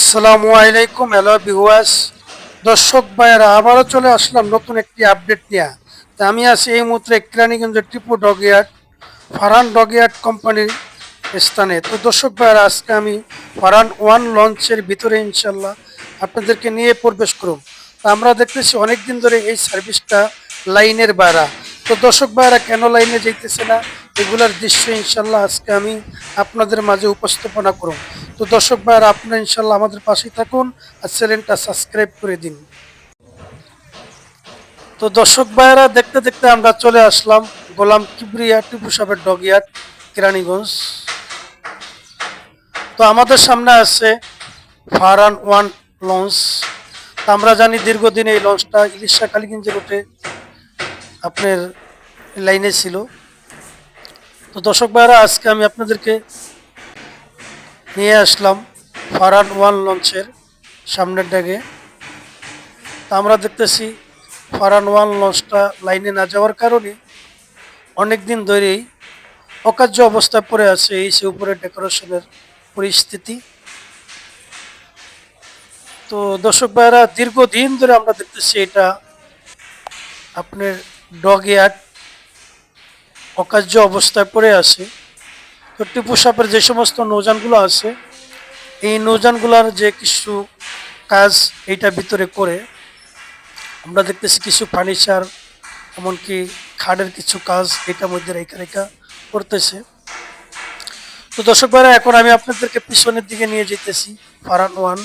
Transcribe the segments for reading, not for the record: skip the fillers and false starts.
আসসালামু আলাইকুম, hello viewers. দর্শক ভাইয়েরা, আবারও চলে আসলাম নতুন একটি আপডেট নিয়ে। তা আমি আছি এই মুহূর্তে কেরানীগঞ্জের টিপু ডগইয়ার্ড, ফারহান ডগইয়ার্ড কোম্পানির স্থানে। তো দর্শক ভাইয়েরা, আজকে আমি ফারহান ওয়ান লঞ্চের ভিতরে ইনশাল্লাহ আপনাদেরকে নিয়ে প্রবেশ করব। তা আমরা দেখতেছি অনেকদিন ধরে এই সার্ভিসটা লাইনের বাইরা। তো দর্শক ভাইয়েরা, কেন লাইনে যাইতেছে না, এগুলার দৃশ্য ইনশাল্লাহ আজকে আমি আপনাদের মাঝে উপস্থাপনা করব। তো দর্শক ভাইয়েরা, আপনারা ইনশাল্লাহ আমাদের পাশেই থাকুন আর চ্যানেলটা সাবস্ক্রাইব করে দিন। তো দর্শক ভাইয়েরা, দেখতে দেখতে আমরা চলে আসলাম গোলাম কিবরিয়া টিপু সাহেবের ডগইয়ার্ড, কেরানীগঞ্জ। তো আমাদের সামনে আছে ফারহান ওয়ান লঞ্চ। তা আমরা জানি দীর্ঘদিন এই লঞ্চটা ইলিশা কালীগঞ্জ রুটে আপনার লাইনে ছিল। তো দর্শক ভাইয়েরা, আজকে আমি আপনাদেরকে নিয়ে আসলাম ফারহান ওয়ান লঞ্চের সামনের ডেকে। তা আমরা দেখতেছি ফারহান ওয়ান লঞ্চটা লাইনে না যাওয়ার কারণে অনেক দিন ধরেই অকার্য অবস্থায় পড়ে আছে এই সে উপরে ডেকোরেশনের পরিস্থিতি। তো দর্শক ভাইয়েরা, দীর্ঘদিন ধরে আমরা দেখতেছি এটা আপনার ডগইয়ার্ড অকার্য অবস্থায় পড়ে আছে। তো টিপু সাহেবের যে সমস্ত নৌযানগুলো আছে, এই নৌযানগুলোর যে কিছু কাজ এইটা ভিতরে করে আমরা দেখতেছি, কিছু ফার্নিচার এমনকি খাটের কিছু কাজ এটার মধ্যে রেখা রেখা করতেছে। তো দর্শক ভাইরা, এখন আমি আপনাদেরকে পিছনের দিকে নিয়ে যেতেছি ফারহান ওয়ান।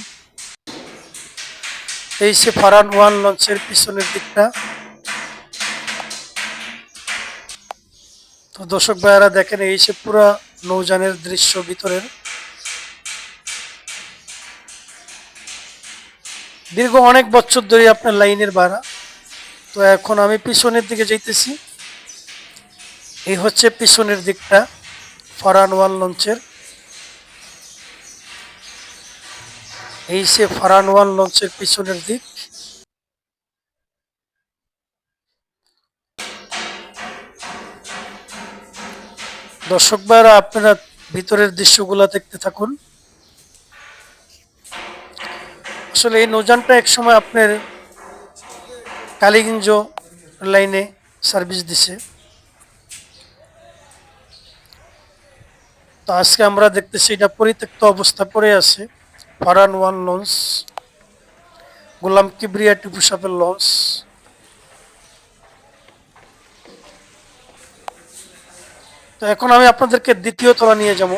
এই সে ফারহান ওয়ান লঞ্চের পিছনের দিকটা। তো দর্শক ভাইয়ারা দেখেন, এই সে পুরা নৌযানের দৃশ্য ভিতরের। দীর্ঘ অনেক বছর ধরে আপনার লাইনের ভাড়া। তো এখন আমি পিছনের দিকে যাইতেছি। এই হচ্ছে পিছনের দিকটা ফারহান ওয়ান লঞ্চের। এই সে ফারহান ওয়ান লঞ্চের পিছনের দিক। দর্শক ভাইরা, আপনারা ভিতরের দৃশ্যগুলা দেখতে থাকুন। আসলে এই নৌযানটা একসময় আপনার কালীগঞ্জ লাইনে সার্ভিস দিছে। তো আজকে আমরা দেখতেছি এটা পরিত্যক্ত অবস্থা পড়ে আছে। ফারহান ওয়ান লঞ্চ, গোলাম কিবরিয়া টিপু সাহেবের লঞ্চ। তো এখন আমি আপনাদেরকে দ্বিতীয় তলা নিয়ে যাব।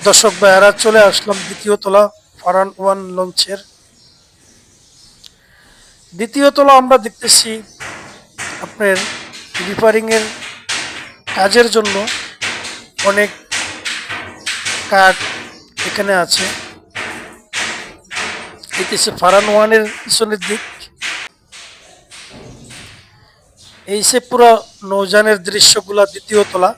দর্শক ভাইয়ারা, চলে আসলাম দ্বিতীয় তলা ফারহান ওয়ান লঞ্চের। দ্বিতীয় তলা আমরা দেখতেছি আপনার রিপেয়ারিং এর কাজের জন্য অনেক কাঠ এখানে আছে। দেখতেছি ফারহান ওয়ানের পিছনের দিক। এই সে পুরো নৌযানের দৃশ্যগুলা দ্বিতীয় তলা।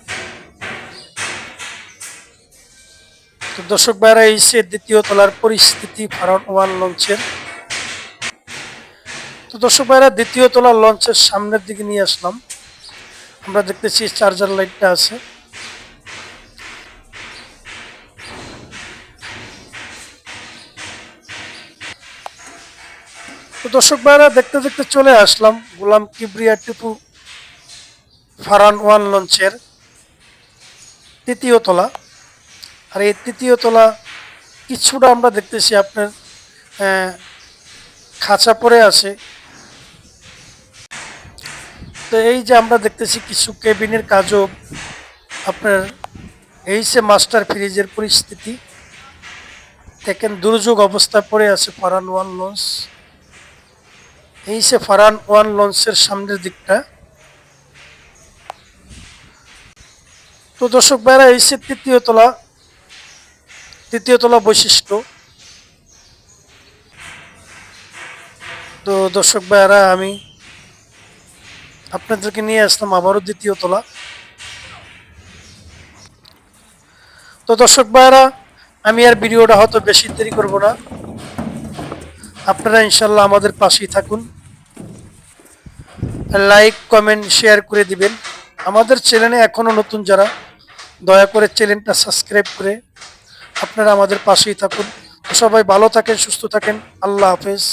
তো দর্শক ভাইরা, এই সে দ্বিতীয় তলার পরিস্থিতি ফারহান ওয়ান লঞ্চের। তো দর্শক ভাইরা, দ্বিতীয় তলার লঞ্চের সামনের দিকে নিয়ে আসলাম। আমরা দেখতেছি চার্জার লাইটটা আছে। তো দর্শক ভাইরা, দেখতে দেখতে চলে আসলাম গোলাম কিবরিয়া টিপু ফারহান ওয়ান লঞ্চের তৃতীয় তলা। আর এই তৃতীয় তলা কিছুটা আমরা দেখতেছি আপনার খাঁচা পড়ে আছে। তো এই যে আমরা দেখতেছি কিছু কেবিনের কাজও আপনার, এই সে মাস্টার ফ্রিজের পরিস্থিতি দেখেন, দুর্যোগ অবস্থা পড়ে আছে ফারহান ওয়ান লঞ্চ। এই সে ফারহান ওয়ান লঞ্চের সামনের দিকটা। তো দর্শক ভাইরা, এই সে তৃতীয় তলা বৈশিষ্ট্য। তো দর্শক ভাইরা, আমি আপনাদেরকে নিয়ে আসলাম আবারও দ্বিতীয় তলা। তো দর্শক ভাইরা, আমি আর ভিডিওটা হয়তো বেশি দেরি করব না। আপনারা ইনশাল্লাহ আমাদের পাশেই থাকুন, লাইক কমেন্ট শেয়ার করে দিবেন। আমাদের চ্যানেলে এখনো নতুন যারা, দয়া করে চ্যানেলটা সাবস্ক্রাইব করে আপনারা আমাদের পাশেই থাকুন। তো সবাই ভালো থাকেন, সুস্থ থাকেন। আল্লাহ হাফেজ।